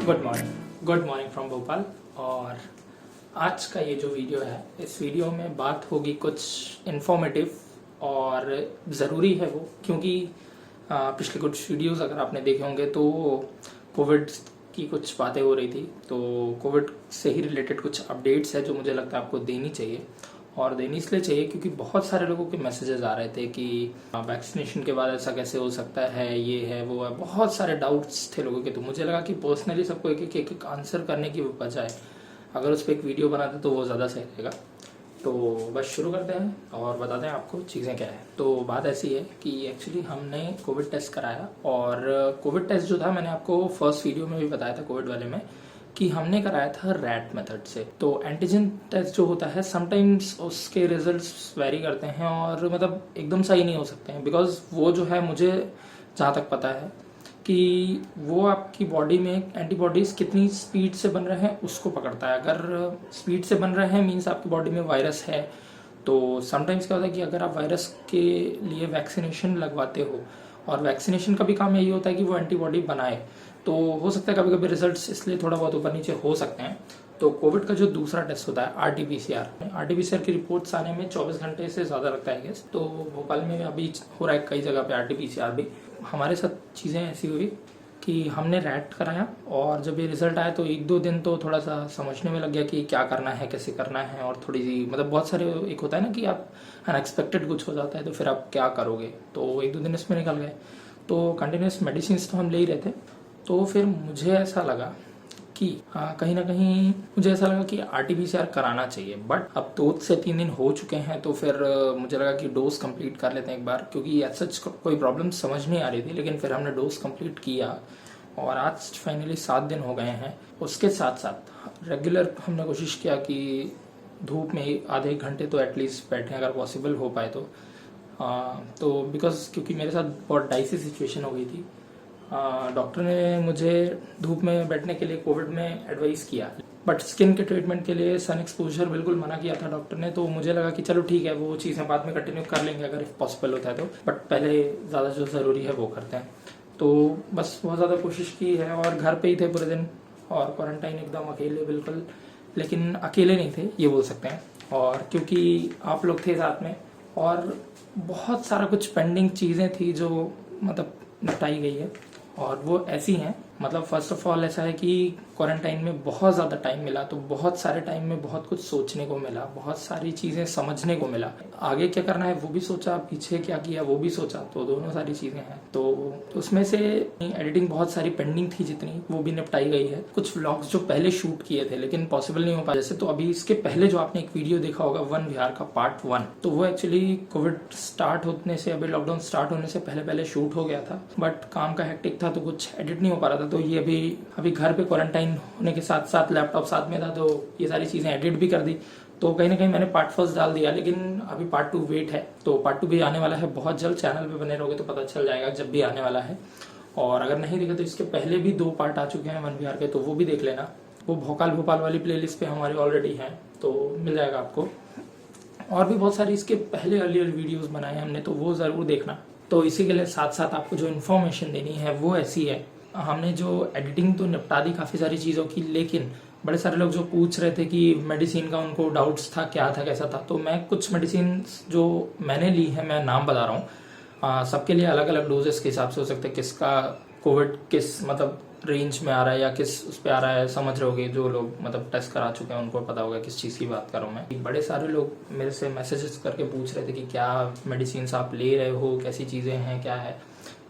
Good morning from Bhopal. और आज का ये जो वीडियो है, इस वीडियो में बात होगी कुछ इन्फॉर्मेटिव और ज़रूरी है वो, क्योंकि पिछले कुछ वीडियोस अगर आपने देखे होंगे तो कोविड की कुछ बातें हो रही थी, तो कोविड से ही रिलेटेड कुछ अपडेट्स है जो मुझे लगता है आपको देनी चाहिए। और देनी इसलिए चाहिए क्योंकि बहुत सारे लोगों के मैसेजेस आ रहे थे कि वैक्सीनेशन के बाद ऐसा कैसे हो सकता है, ये है वो है, बहुत सारे डाउट्स थे लोगों के। तो मुझे लगा कि पर्सनली सबको एक एक आंसर करने की बजाय अगर उस पर एक वीडियो बनाते तो वो ज़्यादा सही रहेगा। तो बस शुरू करते हैं और बताते हैं आपको चीज़ें क्या है। तो बात ऐसी है कि एक्चुअली हमने कोविड टेस्ट कराया, और कोविड टेस्ट जो था मैंने आपको फर्स्ट वीडियो में भी बताया था कोविड वाले में कि हमने कराया था रैट मेथड से। तो एंटीजन टेस्ट जो होता है समटाइम्स उसके रिजल्ट्स वेरी करते हैं और मतलब एकदम सही नहीं हो सकते हैं, बिकॉज वो जो है मुझे जहाँ तक पता है कि वो आपकी बॉडी में एंटीबॉडीज कितनी स्पीड से बन रहे हैं उसको पकड़ता है। अगर स्पीड से बन रहे हैं मीन्स आपकी बॉडी में वायरस है। तो समटाइम्स क्या होता है कि अगर आप वायरस के लिए वैक्सीनेशन लगवाते हो, और वैक्सीनेशन का भी काम यही होता है कि वो एंटीबॉडी बनाए, तो हो सकता है कभी कभी रिजल्ट्स इसलिए थोड़ा बहुत ऊपर नीचे हो सकते हैं। तो कोविड का जो दूसरा टेस्ट होता है आरटीपीसीआर की रिपोर्ट्स आने में 24 घंटे से ज़्यादा लगता है गेस। तो भोपाल में अभी हो रहा है कई जगह पे आरटीपीसीआर भी। हमारे साथ चीज़ें ऐसी हुई कि हमने रैट कराया, और जब ये रिजल्ट आया तो एक दो दिन तो थोड़ा सा समझने में लग गया कि क्या करना है, कैसे करना है, और थोड़ी सी मतलब बहुत सारे एक होता है ना कि आप अनएक्सपेक्टेड कुछ हो जाता है तो फिर आप क्या करोगे। तो एक दो दिन इसमें निकल गए। तो कंटिन्यूस मेडिसिन तो हम ले ही रहे थे। तो फिर मुझे ऐसा लगा कि कहीं ना कहीं मुझे ऐसा लगा कि आरटीपीसीआर कराना चाहिए। बट अब 2 से 3 दिन हो चुके हैं, तो फिर मुझे लगा कि डोज कंप्लीट कर लेते हैं एक बार, क्योंकि सच कोई प्रॉब्लम समझ नहीं आ रही थी। लेकिन फिर हमने डोज कंप्लीट किया और आज फाइनली 7 दिन हो गए हैं। उसके साथ साथ रेगुलर हमने कोशिश किया कि धूप में आधे घंटे तो एटलीस्ट बैठें अगर पॉसिबल हो पाए तो बिकॉज क्योंकि मेरे साथ बहुत डाइसी सिचुएशन हो गई थी। डॉक्टर ने मुझे धूप में बैठने के लिए कोविड में एडवाइस किया, बट स्किन के ट्रीटमेंट के लिए सन एक्सपोजर बिल्कुल मना किया था डॉक्टर ने। तो मुझे लगा कि चलो ठीक है, वो चीज़ें बाद में कंटिन्यू कर लेंगे अगर इफ पॉसिबल होता है तो, बट पहले ज़्यादा जो ज़रूरी है वो करते हैं। तो बस बहुत ज़्यादा कोशिश की है, और घर पे ही थे पूरे दिन, और क्वारंटाइन एकदम अकेले बिल्कुल, लेकिन अकेले नहीं थे ये बोल सकते हैं। और क्योंकि आप लोग थे साथ में, और बहुत सारा कुछ पेंडिंग चीज़ें थी जो मतलब निपटाई गई है। और वो ऐसी हैं, मतलब फर्स्ट ऑफ ऑल ऐसा है कि क्वारंटाइन में बहुत ज़्यादा टाइम मिला, तो बहुत सारे टाइम में बहुत कुछ सोचने को मिला, बहुत सारी चीज़ें समझने को मिला। आगे क्या करना है वो भी सोचा, पीछे क्या किया वो भी सोचा, तो दोनों सारी चीज़ें हैं। तो उसमें से एडिटिंग बहुत सारी पेंडिंग थी जितनी, वो भी निपटाई गई है। कुछ व्लॉग्स जो पहले शूट किए थे लेकिन पॉसिबल नहीं हो पाया, जैसे तो अभी इसके पहले जो आपने एक वीडियो देखा होगा वन विहार का पार्ट 1, तो वो एक्चुअली कोविड स्टार्ट होने से, अभी लॉकडाउन स्टार्ट होने से पहले शूट हो गया था, बट काम का हेक्टिक था तो कुछ एडिट नहीं हो पा रहा था। तो ये अभी घर पे क्वारंटाइन होने के साथ साथ लैपटॉप साथ में था, तो ये सारी चीज़ें एडिट भी कर दी। तो कहीं ना कहीं मैंने पार्ट 1 डाल दिया, लेकिन अभी पार्ट 2 वेट है। तो पार्ट 2 भी आने वाला है बहुत जल्द। चैनल पे बने रहोगे तो पता चल जाएगा जब भी आने वाला है। और अगर नहीं देखा तो इसके पहले भी 2 पार्ट आ चुके हैं वन विहार के, तो वो भी देख लेना। वो भोपाल वाली प्लेलिस्ट पे हमारी ऑलरेडी है, तो मिल जाएगा आपको। और भी बहुत सारी इसके पहले अर्लियर वीडियोस बनाए हमने, तो वो ज़रूर देखना। तो इसी के लिए साथ साथ आपको जो इन्फॉर्मेशन देनी है वो ऐसी है, हमने जो एडिटिंग तो निपटा दी काफ़ी सारी चीज़ों की, लेकिन बड़े सारे लोग जो पूछ रहे थे कि मेडिसिन का उनको डाउट्स था, क्या था कैसा था। तो मैं कुछ मेडिसिन जो मैंने ली है, मैं नाम बता रहा हूँ। सबके लिए अलग अलग डोजेस के हिसाब से हो सकते हैं, किसका कोविड किस मतलब रेंज में आ रहा है या किस उस पर आ रहा है, समझ रहे होगे। जो लोग मतलब टेस्ट करा चुके हैं उनको पता होगा किस चीज़ की बात कर रहा हूँ मैं। बड़े सारे लोग मेरे से मैसेजेस करके पूछ रहे थे कि क्या मेडिसिन आप ले रहे हो, कैसी चीज़ें हैं, क्या है।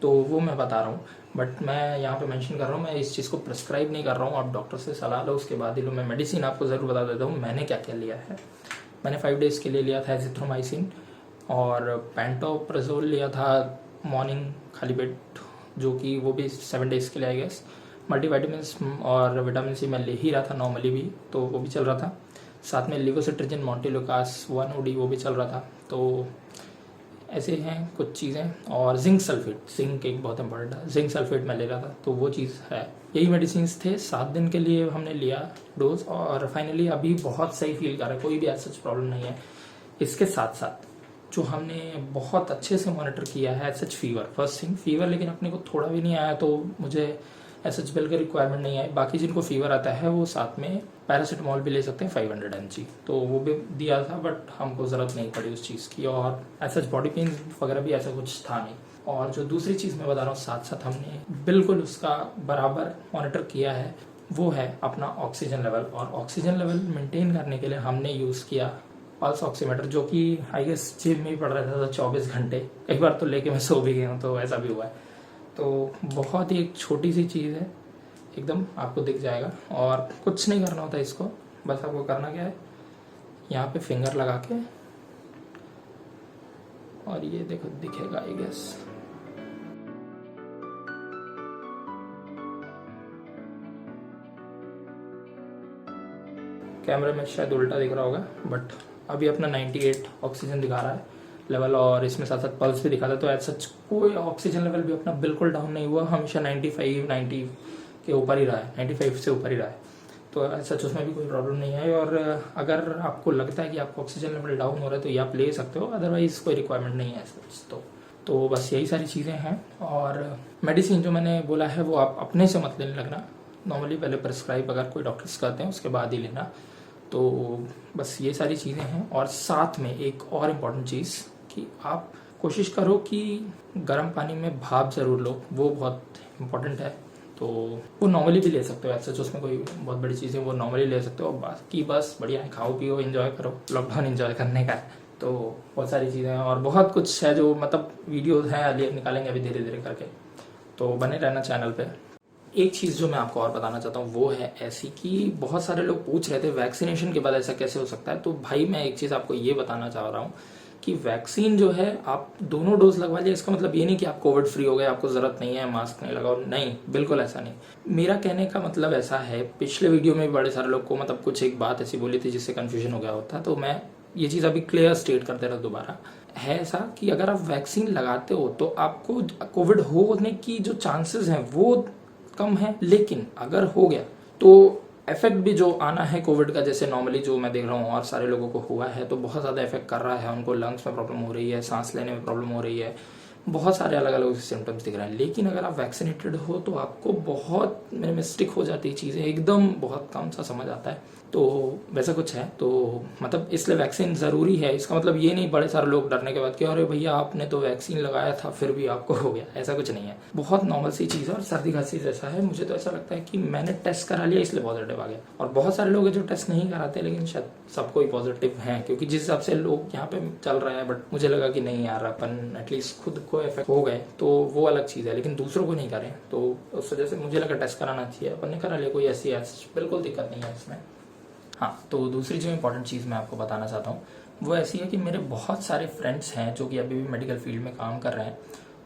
तो वो मैं बता रहा हूँ, बट मैं यहाँ पे मेंशन कर रहा हूँ, मैं इस चीज़ को प्रिस्क्राइब नहीं कर रहा हूँ। आप डॉक्टर से सलाह लो, उसके बाद ही लो। मैं मेडिसिन आपको ज़रूर बता देता हूँ मैंने क्या क्या लिया है। मैंने 5 डेज़ के लिए लिया था एजिथ्रोमाइसिन, और पेंटोप्राजोल लिया था मॉर्निंग खाली पेट, जो कि वो भी 7 डेज़ के लिए आई गेस। मल्टीविटामिन और विटामिन सी मैं ले ही रहा था नॉर्मली भी, तो वो भी चल रहा था। साथ में लिवोसिट्रिजिन मोंटेलुकास 1 OD वो भी चल रहा था। तो ऐसे हैं कुछ चीज़ें। और जिंक एक बहुत इंपॉर्टेंट है, जिंक सल्फेट मैं ले रहा था, तो वो चीज़ है। यही मेडिसिन थे, 7 दिन के लिए हमने लिया डोज, और फाइनली अभी बहुत सही फील कर रहा है, कोई भी ऐसा प्रॉब्लम नहीं है। इसके साथ साथ जो हमने बहुत अच्छे से मॉनिटर किया है सच फीवर, फर्स्ट थिंग फीवर, लेकिन अपने को थोड़ा भी नहीं आया। तो मुझे ऐसा बिल की रिक्वायरमेंट नहीं है। बाकी जिनको फीवर आता है वो साथ में पैरासीटामोल भी ले सकते हैं 500 mg, तो वो भी दिया था बट हमको ज़रूरत नहीं पड़ी उस चीज़ की। और ऐसा बॉडी पेन वगैरह भी ऐसा कुछ था नहीं। और जो दूसरी चीज़ मैं बता रहा हूँ साथ साथ हमने बिल्कुल उसका बराबर मॉनिटर किया है, वो है अपना ऑक्सीजन लेवल। और ऑक्सीजन लेवल मेंटेन करने के लिए हमने यूज़ किया पल्स ऑक्सीमीटर, जो कि आई गेस जेब में ही पड़ रहा था 24 घंटे। कई बार तो लेके मैं सो भी गया हूँ, तो ऐसा भी हुआ है। तो बहुत ही एक छोटी सी चीज़ है, एकदम आपको दिख जाएगा और कुछ नहीं करना होता इसको। बस आपको करना क्या है, यहाँ पे फिंगर लगा के, और ये देखो दिखेगा आई गेस, कैमरे में शायद उल्टा दिख रहा होगा बट अभी अपना 98 ऑक्सीजन दिखा रहा है लेवल, और इसमें साथ साथ पल्स भी दिखा था। तो एज सच कोई ऑक्सीजन लेवल भी अपना बिल्कुल डाउन नहीं हुआ, हमेशा 90 के ऊपर ही रहा है, 95 से ऊपर ही रहा है। तो एज सच उसमें भी कोई प्रॉब्लम नहीं है। और अगर आपको लगता है कि आपका ऑक्सीजन लेवल डाउन हो रहा है तो ये आप ले सकते हो, अदरवाइज कोई रिक्वायरमेंट नहीं है सच। तो बस यही सारी चीज़ें हैं। और मेडिसिन जो मैंने बोला है वो आप अपने से मत लेने लगना, नॉर्मली पहले प्रिस्क्राइब अगर कोई डॉक्टर्स करते हैं उसके बाद ही लेना। तो बस ये सारी चीज़ें हैं। और साथ में एक और इम्पॉर्टेंट चीज़ कि आप कोशिश करो कि गर्म पानी में भाप ज़रूर लो, वो बहुत इम्पोर्टेंट है। तो वो नॉर्मली भी ले सकते हो, ऐसे तो उसमें कोई बहुत बड़ी चीज़ है, वो नॉर्मली ले सकते हो। बाकी बस बढ़िया है, खाओ पियो एंजॉय करो, लॉकडाउन एंजॉय करने का है। तो बहुत सारी चीज़ें हैं और बहुत कुछ है जो मतलब वीडियोज़ हैं निकालेंगे अभी धीरे धीरे करके, तो बने रहना चैनल पे। एक चीज़ जो मैं आपको और बताना चाहता हूँ वो है ऐसी कि बहुत सारे लोग पूछ रहे थे वैक्सीनेशन के बाद ऐसा कैसे हो सकता है। तो भाई मैं एक चीज़ आपको ये बताना चाह रहा हूँ कि वैक्सीन जो है आप दोनों डोज लगवा लिया, इसका मतलब ये नहीं कि आप कोविड फ्री हो गए, आपको ज़रूरत नहीं है मास्क नहीं लगाओ, नहीं, बिल्कुल ऐसा नहीं। मेरा कहने का मतलब ऐसा है, पिछले वीडियो में भी बड़े सारे लोग को मतलब कुछ एक बात ऐसी बोली थी जिससे कन्फ्यूजन हो गया होता, तो मैं ये चीज़ अभी क्लियर स्टेट कर दे रहा हूँ दोबारा। है ऐसा कि अगर आप वैक्सीन लगाते हो तो आपको कोविड होने की जो चांसेस हैं वो कम है, लेकिन अगर हो गया तो इफेक्ट भी जो आना है कोविड का, जैसे नॉर्मली जो मैं देख रहा हूँ और सारे लोगों को हुआ है, तो बहुत ज़्यादा इफेक्ट कर रहा है, उनको लंग्स में प्रॉब्लम हो रही है, सांस लेने में प्रॉब्लम हो रही है, बहुत सारे अलग अलग सिम्टम्स दिख रहे हैं। लेकिन अगर आप वैक्सीनेटेड हो तो आपको बहुत मिस्टेक हो जाती है, चीज़ें एकदम बहुत कम सा समझ आता है। तो वैसा कुछ है, तो मतलब इसलिए वैक्सीन ज़रूरी है। इसका मतलब ये नहीं बड़े सारे लोग डरने के बाद कि अरे भैया आपने तो वैक्सीन लगाया था फिर भी आपको हो गया, ऐसा कुछ नहीं है। बहुत नॉर्मल सी चीज़ है और सर्दी खांसी जैसा है। मुझे तो ऐसा लगता है कि मैंने टेस्ट करा लिया इसलिए पॉजिटिव आ गया, और बहुत सारे लोग हैं जो टेस्ट नहीं कराते लेकिन शायद सबको ही पॉजिटिव हैं, क्योंकि जिस हिसाब से लोग यहाँ पे चल रहा है। बट मुझे लगा कि नहीं यार, अपन एटलीस्ट खुद को इफेक्ट हो गए तो वो अलग चीज़ है, लेकिन दूसरों को नहीं करें, तो उस वजह से मुझे लगा टेस्ट कराना चाहिए। अपन ने करा लिया, कोई ऐसी बिल्कुल दिक्कत नहीं है इसमें। हाँ, तो दूसरी जो इम्पोर्टेंट चीज़ मैं आपको बताना चाहता हूँ वो ऐसी है कि मेरे बहुत सारे फ्रेंड्स हैं जो कि अभी भी मेडिकल फील्ड में काम कर रहे हैं।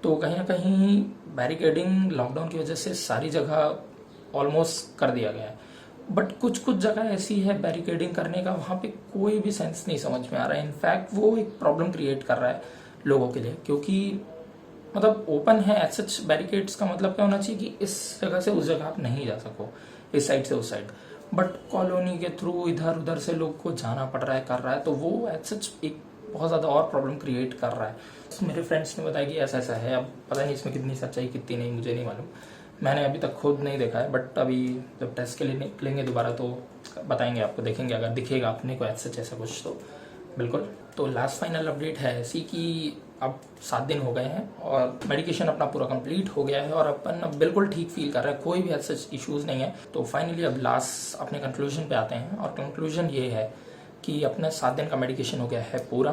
तो कहीं ना कहीं बैरिकेडिंग लॉकडाउन की वजह से सारी जगह ऑलमोस्ट कर दिया गया है, बट कुछ कुछ जगह ऐसी है बैरिकेडिंग करने का वहाँ पे कोई भी सेंस नहीं समझ में आ रहा है। इनफैक्ट वो एक प्रॉब्लम क्रिएट कर रहा है लोगों के लिए, क्योंकि मतलब ओपन है एज सच बैरिकेड्स का मतलब क्या होना चाहिए कि इस जगह से उस जगह आप नहीं जा सको, इस साइड से उस साइड, बट कॉलोनी के थ्रू इधर उधर से लोग को जाना पड़ रहा है, कर रहा है, तो वो एज सच एक बहुत ज़्यादा और प्रॉब्लम क्रिएट कर रहा है। मेरे फ्रेंड्स ने बताया कि ऐसा ऐसा है, अब पता नहीं इसमें कितनी सच्चाई कितनी नहीं, मुझे नहीं मालूम, मैंने अभी तक खुद नहीं देखा है, बट अभी जब टेस्ट के लिए निकलेंगे दोबारा तो बताएंगे आपको, देखेंगे अगर दिखेगा अपने को एज सच ऐसा कुछ तो बिल्कुल। तो लास्ट फाइनल अपडेट है ऐसी कि अब 7 दिन हो गए हैं और मेडिकेशन अपना पूरा कंप्लीट हो गया है और अपन अब बिल्कुल ठीक फील कर रहे हैं, कोई भी ऐसे इश्यूज नहीं है। तो फाइनली अब लास्ट अपने कंक्लूजन पे आते हैं, और कंक्लूजन ये है कि अपने 7 दिन का मेडिकेशन हो गया है पूरा,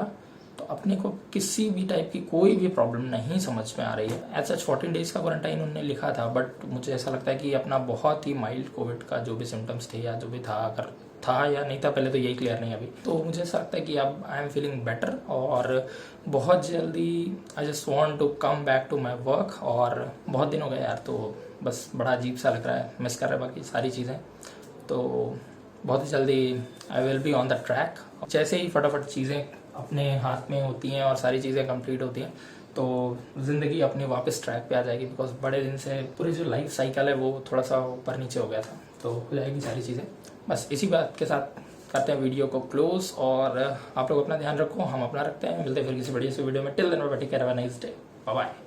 तो अपने को किसी भी टाइप की कोई भी प्रॉब्लम नहीं समझ में आ रही है। एज सच 14 डेज का क्वारंटाइन उन्होंने लिखा था, बट मुझे ऐसा लगता है कि अपना बहुत ही माइल्ड कोविड का जो भी सिम्टम्स थे या जो भी था, अगर था या नहीं था पहले तो यही क्लियर नहीं अभी, तो मुझे ऐसा लगता है कि अब आई एम फीलिंग बेटर और बहुत जल्दी I just want to come back to my work. और बहुत दिन हो गए यार, तो बस बड़ा अजीब सा लग रहा है, मिस कर रहा है बाकी सारी चीज़ें, तो बहुत ही जल्दी I will be on the track. जैसे ही फटाफट चीज़ें अपने हाथ में होती हैं और सारी चीज़ें कंप्लीट होती हैं तो ज़िंदगी अपने वापस ट्रैक पे आ जाएगी, बिकॉज बड़े दिन से पूरी जो लाइफ साइकिल है वो थोड़ा सा ऊपर नीचे हो गया था, तो हो जाएगी सारी चीज़ें। बस इसी बात के साथ करते हैं वीडियो को क्लोज, और आप लोग अपना ध्यान रखो, हम अपना रखते हैं, मिलते हैं फिर किसी बढ़िया से वीडियो में। Till then bye, take care, have a nice day, bye bye.